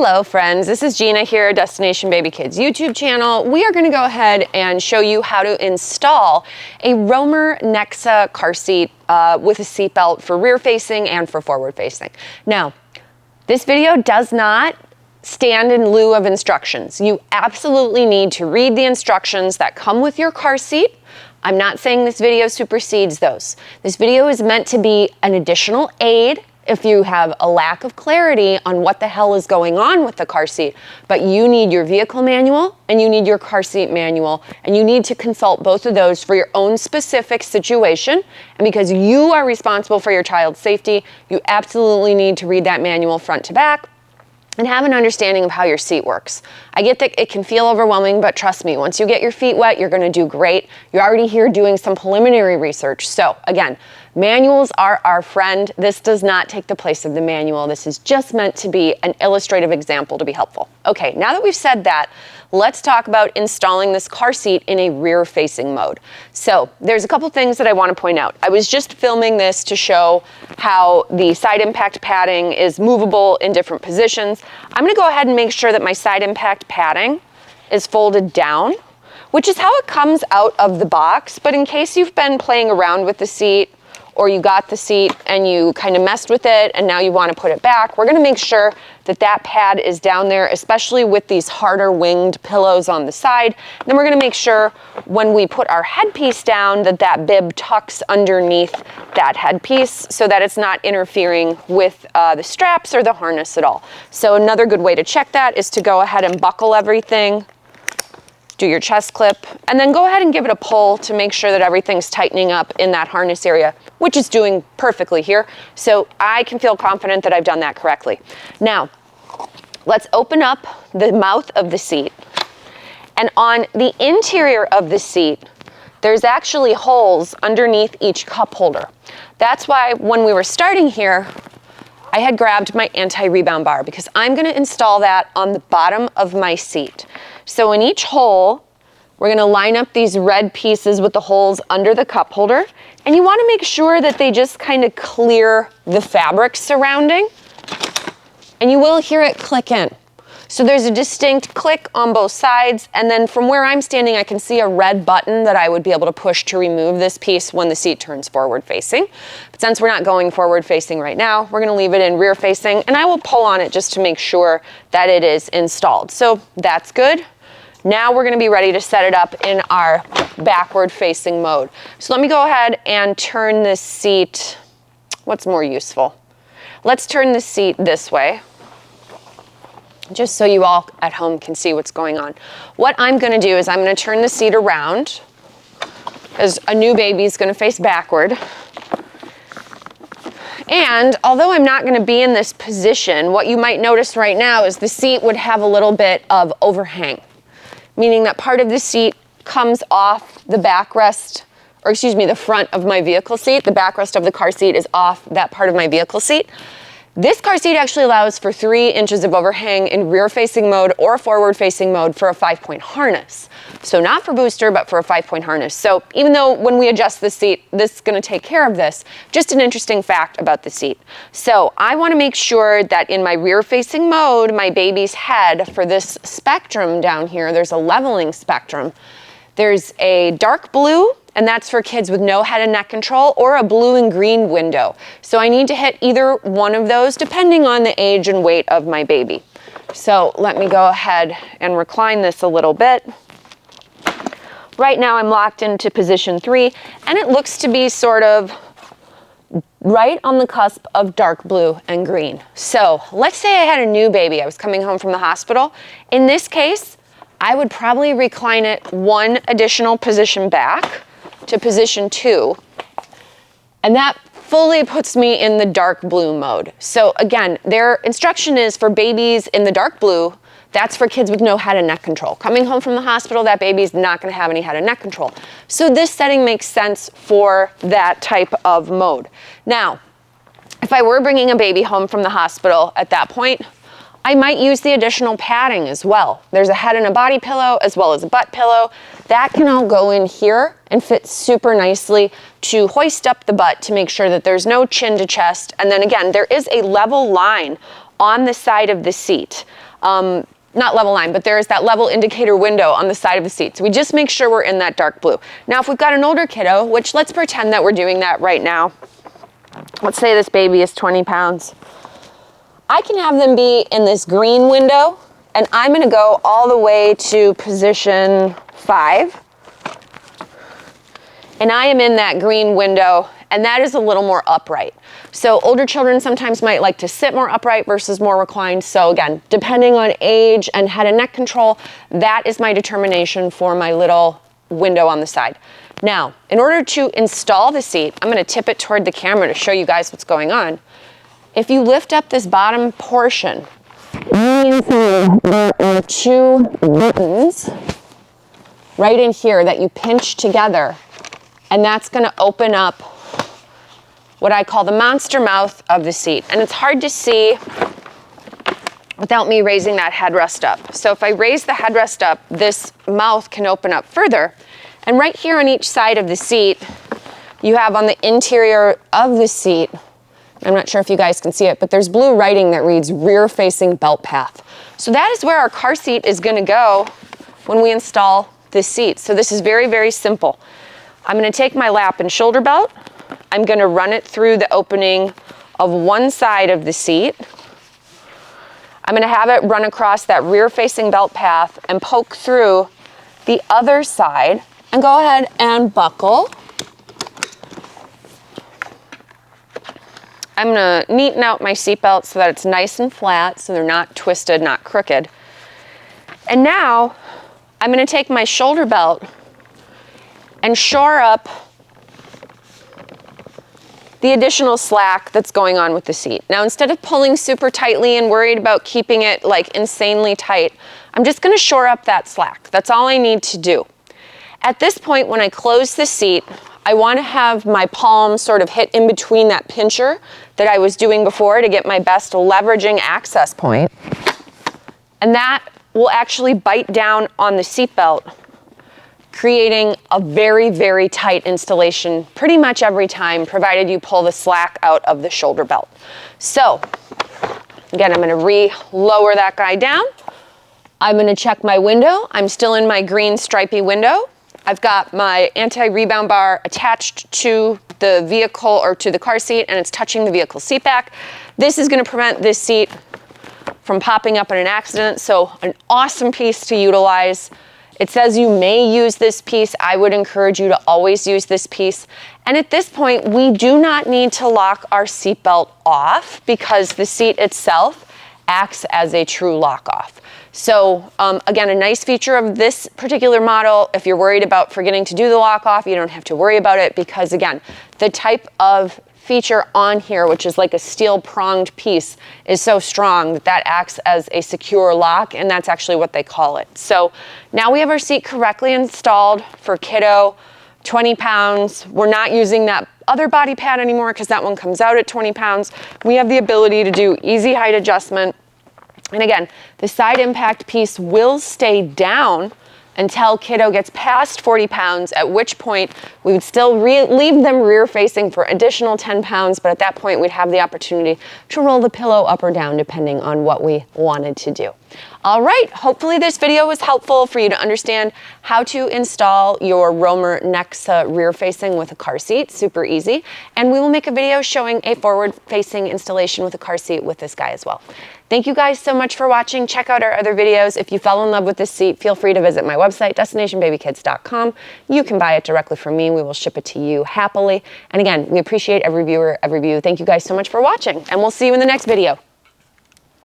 Hello friends, this is Gina here, Destination Baby Kids YouTube channel. We are going to go ahead and show you how to install a Romer Nexa car seat with a seat belt for rear facing and for forward facing. Now, this video does not stand in lieu of instructions. You absolutely need to read the instructions that come with your car seat. I'm not saying this video supersedes those. This video is meant to be an additional aid if you have a lack of clarity on what the hell is going on with the car seat, but you need your vehicle manual and you need your car seat manual, and you need to consult both of those for your own specific situation. And because you are responsible for your child's safety, you absolutely need to read that manual front to back and have an understanding of how your seat works. I get that it can feel overwhelming, but trust me, once you get your feet wet, you're gonna do great. You're already here doing some preliminary research. So again, manuals are our friend. This does not take the place of the manual. This is just meant to be an illustrative example to be helpful. Okay, now that we've said that, let's talk about installing this car seat in a rear-facing mode. So there's a couple things that I want to point out. I was just filming this to show how the side impact padding is movable in different positions. I'm going to go ahead and make sure that my side impact padding is folded down, which is how it comes out of the box. But in case you've been playing around with the seat, or you got the seat and you kind of messed with it and now you want to put it back, we're going to make sure that that pad is down there, especially with these harder winged pillows on the side. Then we're going to make sure when we put our headpiece down that that bib tucks underneath that headpiece so that it's not interfering with the straps or the harness at all. So another good way to check that is to go ahead and buckle everything, do your chest clip, and then go ahead and give it a pull to make sure that everything's tightening up in that harness area, which is doing perfectly here. So I can feel confident that I've done that correctly. Now, let's open up the mouth of the seat. And on the interior of the seat, there's actually holes underneath each cup holder. That's why when we were starting here, I had grabbed my anti-rebound bar because I'm gonna install that on the bottom of my seat. So in each hole, we're gonna line up these red pieces with the holes under the cup holder, and you wanna make sure that they just kind of clear the fabric surrounding, and you will hear it click in. So there's a distinct click on both sides, and then from where I'm standing, I can see a red button that I would be able to push to remove this piece when the seat turns forward facing. But since we're not going forward facing right now, we're gonna leave it in rear facing, and I will pull on it just to make sure that it is installed. So that's good. Now we're gonna be ready to set it up in our backward facing mode. So let me go ahead and turn this seat, what's more useful? Let's turn the seat this way, just so you all at home can see what's going on. What I'm gonna do is I'm gonna turn the seat around, as a new baby is gonna face backward. And although I'm not gonna be in this position, what you might notice right now is the seat would have a little bit of overhang, meaning that part of the seat comes off the backrest, or excuse me, the front of my vehicle seat. The backrest of the car seat is off that part of my vehicle seat. This car seat actually allows for 3 inches of overhang in rear-facing mode or forward-facing mode for a 5-point harness. So not for booster, but for a 5-point harness. So even though when we adjust the seat, this is gonna take care of this, just an interesting fact about the seat. So I wanna make sure that in my rear-facing mode, my baby's head for this spectrum down here, there's a leveling spectrum. There's a dark blue, and that's for kids with no head and neck control, or a blue and green window. So I need to hit either one of those depending on the age and weight of my baby. So let me go ahead and recline this a little bit. Right now I'm locked into position 3, and it looks to be sort of right on the cusp of dark blue and green. So let's say I had a new baby, I was coming home from the hospital. In this case, I would probably recline it 1 additional position back to position 2, and that fully puts me in the dark blue mode. So again, their instruction is for babies in the dark blue. That's for kids with no head and neck control. Coming home from the hospital, that baby's not gonna have any head and neck control. So this setting makes sense for that type of mode. Now, if I were bringing a baby home from the hospital at that point, I might use the additional padding as well. There's a head and a body pillow as well as a butt pillow. That can all go in here and fit super nicely to hoist up the butt to make sure that there's no chin to chest. And then again, there is a level line on the side of the seat. not level line, but there's that level indicator window on the side of the seat. So we just make sure we're in that dark blue. Now, if we've got an older kiddo, which let's pretend that we're doing that right now. Let's say this baby is 20 pounds. I can have them be in this green window, and I'm gonna go all the way to position 5. And I am in that green window, and that is a little more upright. So older children sometimes might like to sit more upright versus more reclined. So again, depending on age and head and neck control, that is my determination for my little window on the side. Now, in order to install the seat, I'm gonna tip it toward the camera to show you guys what's going on. If you lift up this bottom portion, there are 2 buttons right in here that you pinch together, and that's gonna open up what I call the monster mouth of the seat. And it's hard to see without me raising that headrest up. So if I raise the headrest up, this mouth can open up further. And right here on each side of the seat, you have on the interior of the seat, I'm not sure if you guys can see it, but there's blue writing that reads rear-facing belt path. So that is where our car seat is gonna go when we install this seat. So this is very, very simple. I'm gonna take my lap and shoulder belt. I'm gonna run it through the opening of one side of the seat. I'm gonna have it run across that rear-facing belt path and poke through the other side and go ahead and buckle. I'm gonna neaten out my seatbelt so that it's nice and flat, so they're not twisted, not crooked. And now, I'm gonna take my shoulder belt and shore up the additional slack that's going on with the seat. Now, instead of pulling super tightly and worried about keeping it like insanely tight, I'm just gonna shore up that slack. That's all I need to do. At this point, when I close the seat, I wanna have my palm sort of hit in between that pincher that I was doing before to get my best leveraging access point. And that will actually bite down on the seatbelt, creating a very, very tight installation pretty much every time, provided you pull the slack out of the shoulder belt. So, again, I'm gonna re-lower that guy down. I'm gonna check my window. I'm still in my green stripy window. I've got my anti-rebound bar attached to the vehicle or to the car seat, and it's touching the vehicle seat back. This is gonna prevent this seat from popping up in an accident, so an awesome piece to utilize. It says you may use this piece. I would encourage you to always use this piece. And at this point, we do not need to lock our seatbelt off because the seat itself acts as a true lock off. So again, a nice feature of this particular model, if you're worried about forgetting to do the lock off, you don't have to worry about it because again, the type of feature on here, which is like a steel pronged piece, is so strong that that acts as a secure lock, and that's actually what they call it. So now we have our seat correctly installed for kiddo, 20 pounds. We're not using that other body pad anymore because that one comes out at 20 pounds. We have the ability to do easy height adjustment. And again, the side impact piece will stay down until kiddo gets past 40 pounds, at which point we would still leave them rear facing for additional 10 pounds, but at that point we'd have the opportunity to roll the pillow up or down depending on what we wanted to do. All right, hopefully this video was helpful for you to understand how to install your Romer Nexa rear facing with a car seat, super easy. And we will make a video showing a forward facing installation with a car seat with this guy as well. Thank you guys so much for watching. Check out our other videos. If you fell in love with this seat, feel free to visit my website, destinationbabykids.com. You can buy it directly from me. We will ship it to you happily. And again, we appreciate every viewer, every view. Thank you guys so much for watching, and we'll see you in the next video.